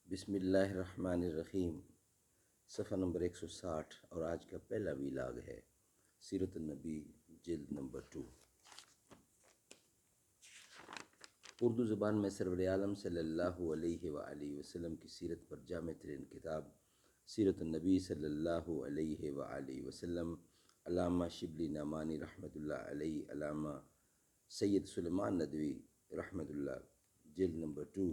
بسم اللہ الرحمن الرحیم۔ صفحہ نمبر 160 اور آج کا پہلا ویلاگ ہے سیرت النبی، جلد نمبر 2۔ اردو زبان میں سرور عالم صلی اللہ علیہ وآلہ وسلم کی سیرت پر جامع ترین کتاب سیرت النبی صلی اللہ علیہ وآلہ وسلم، علامہ شبلی نعمانی رحمۃ اللہ علیہ، علامہ سید سلیمان ندوی رحمۃ اللہ، جلد نمبر 2۔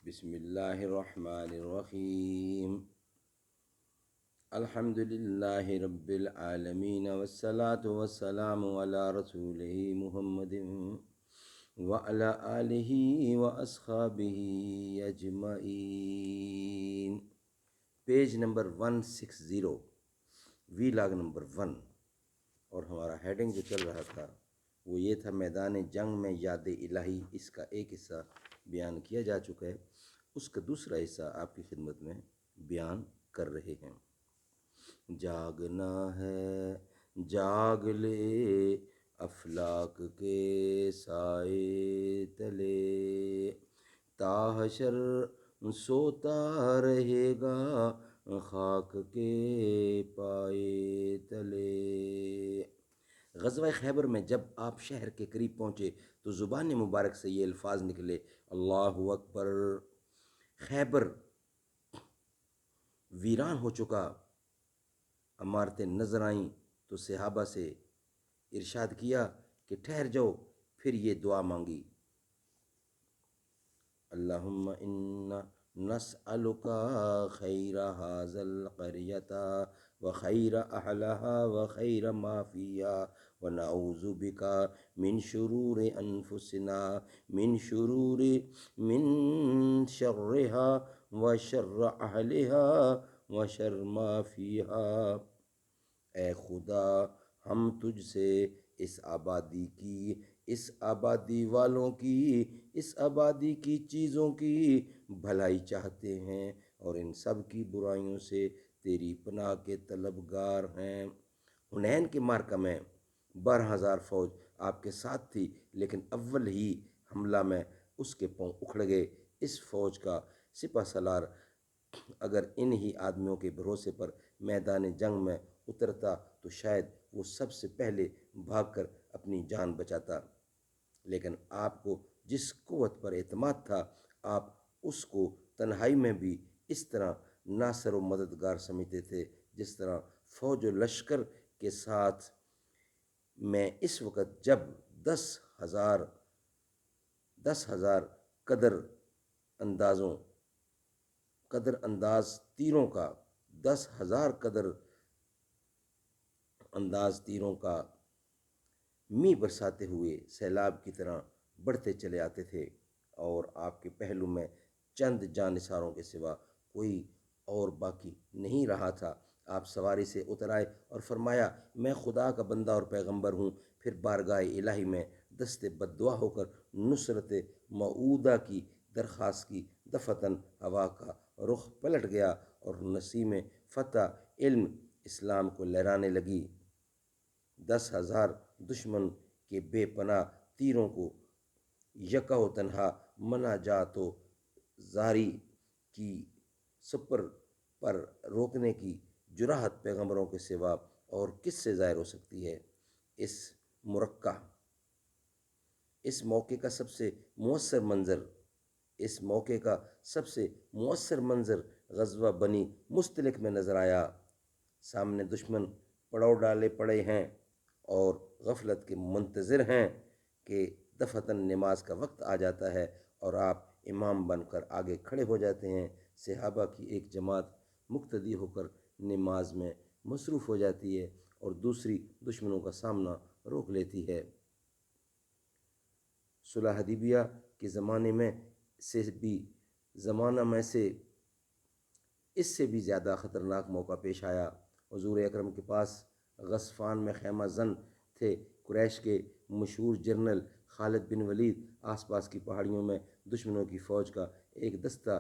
بسم اللہ الرحمن الرحیم۔ الحمد للہ رب العالمین والصلاة والسلام علی رسولہ محمد وعلی آلہ واصحابہ اجمعین۔ پیج نمبر 160، ویلاگ نمبر 1، اور ہمارا ہیڈنگ جو چل رہا تھا وہ یہ تھا میدان جنگ میں یاد الہی۔ اس کا ایک حصہ بیان کیا جا چکا ہے، اس کا دوسرا حصہ آپ کی خدمت میں بیان کر رہے ہیں۔ جاگنا ہے جاگ لے افلاک کے سائے تلے، تا حشر سوتا رہے گا خاک کے پائے تلے۔ غزوہ خیبر میں جب آپ شہر کے قریب پہنچے تو زبان مبارک سے یہ الفاظ نکلے، اللہ اکبر۔ خیبر ویران ہو چکا، عمارتیں نظر آئیں تو صحابہ سے ارشاد کیا کہ ٹھہر جاؤ، پھر یہ دعا مانگی، اللہم انا نسألک خیر ھذا القریۃ وخیر اہلھا وخیر ما فیھا ونعوذ بک من شرور انفسنا من شرھا وشر اہلھا وشر ما فیھا۔ اے خدا، ہم تجھ سے اس آبادی کی، اس آبادی والوں کی، اس آبادی کی چیزوں کی بھلائی چاہتے ہیں اور ان سب کی برائیوں سے تیری پناہ کے طلبگار ہیں۔ حنین کے معرکہ میں 12,000 فوج آپ کے ساتھ تھی، لیکن اول ہی حملہ میں اس کے پاؤں اکھڑ گئے۔ اس فوج کا سپہ سالار اگر ان ہی آدمیوں کے بھروسے پر میدان جنگ میں اترتا تو شاید وہ سب سے پہلے بھاگ کر اپنی جان بچاتا، لیکن آپ کو جس قوت پر اعتماد تھا، آپ اس کو تنہائی میں بھی اس طرح ناصر و مددگار سمجھتے تھے جس طرح فوج و لشکر کے ساتھ میں اس وقت جب 10,000 قدر انداز تیروں کا 10,000 قدر انداز تیروں کا می برساتے ہوئے سیلاب کی طرح بڑھتے چلے آتے تھے، اور آپ کے پہلو میں چند جانثاروں کے سوا کوئی اور باقی نہیں رہا تھا۔ آپ سواری سے اتر آئے اور فرمایا، میں خدا کا بندہ اور پیغمبر ہوں۔ پھر بارگاہ الہی میں دست بددعا ہو کر نصرت موعودہ کی درخواست کی۔ دفعتاً ہوا کا رخ پلٹ گیا اور نسیم فتح علم اسلام کو لہرانے لگی۔ 10,000 دشمن کے بے پناہ تیروں کو یکا و تنہا مناجات و زاری کی سپر پر روکنے کی جرأت پیغمبروں کے سوا اور کس سے ظاہر ہو سکتی ہے؟ اس موقع کا سب سے مؤثر منظر غزوہ بنی مستلق میں نظر آیا۔ سامنے دشمن پڑاؤ ڈالے پڑے ہیں اور غفلت کے منتظر ہیں کہ دفعتاً نماز کا وقت آ جاتا ہے اور آپ امام بن کر آگے کھڑے ہو جاتے ہیں۔ صحابہ کی ایک جماعت مقتدی ہو کر نماز میں مصروف ہو جاتی ہے اور دوسری دشمنوں کا سامنا روک لیتی ہے۔ صلح حدیبیہ کے زمانے میں اس سے بھی زیادہ خطرناک موقع پیش آیا۔ حضور اکرم کے پاس غسفان میں خیمہ زن تھے۔ قریش کے مشہور جنرل خالد بن ولید آس پاس کی پہاڑیوں میں دشمنوں کی فوج کا ایک دستہ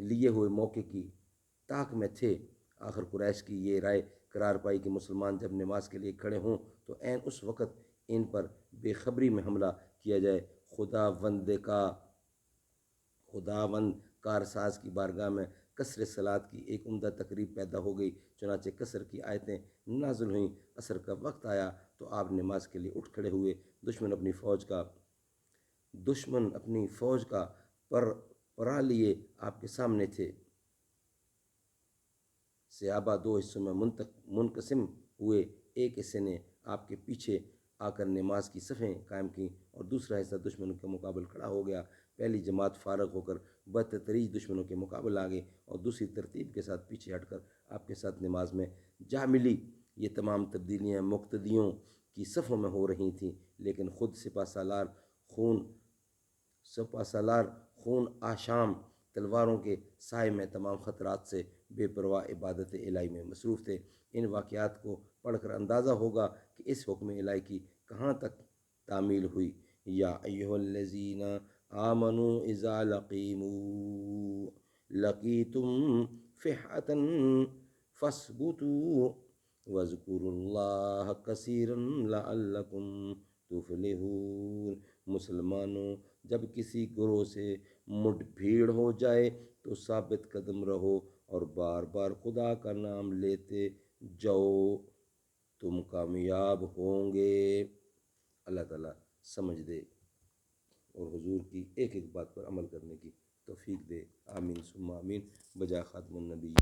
لیے ہوئے موقع کی تاک میں تھے۔ آخر قریش کی یہ رائے قرار پائی کہ مسلمان جب نماز کے لیے کھڑے ہوں تو عین اس وقت ان پر بے خبری میں حملہ کیا جائے۔ خداوند کا خداوند کارساز کی بارگاہ میں قصر صلات کی ایک عمدہ تقریب پیدا ہو گئی، چنانچہ قصر کی آیتیں نازل ہوئیں۔ عصر کا وقت آیا تو آپ نماز کے لیے اٹھ کھڑے ہوئے۔ دشمن اپنی فوج کا پرا لیے آپ کے سامنے تھے۔ صحابہ دو حصوں میں منقسم ہوئے، ایک حصے نے آپ کے پیچھے آ کر نماز کی صفیں قائم کیں اور دوسرا حصہ دشمنوں کے مقابل کھڑا ہو گیا۔ پہلی جماعت فارغ ہو کر بتدریج دشمنوں کے مقابل آ گئی اور دوسری ترتیب کے ساتھ پیچھے ہٹ کر آپ کے ساتھ نماز میں جا ملی۔ یہ تمام تبدیلیاں مقتدیوں کی صفوں میں ہو رہی تھیں، لیکن خود سپہ سالار خون آشام تلواروں کے سائے میں تمام خطرات سے بے پرواہ عبادت الہی میں مصروف تھے۔ ان واقعات کو پڑھ کر اندازہ ہوگا کہ اس حکم الہی کی کہاں تک تعمیل ہوئی۔ یا ایھا الذین آمنوا اذا لقیتم فئۃ فاثبتوا واذکروا اللہ کثیرا لعلکم تفلحون۔ مسلمانوں، جب کسی گروہ سے مڈ بھیڑ ہو جائے تو ثابت قدم رہو اور بار بار خدا کا نام لیتے جاؤ، تم کامیاب ہوں گے۔ اللہ تعالیٰ سمجھ دے اور حضور کی ایک ایک بات پر عمل کرنے کی توفیق دے، آمین ثم آمین، بجائے خاتم النبی۔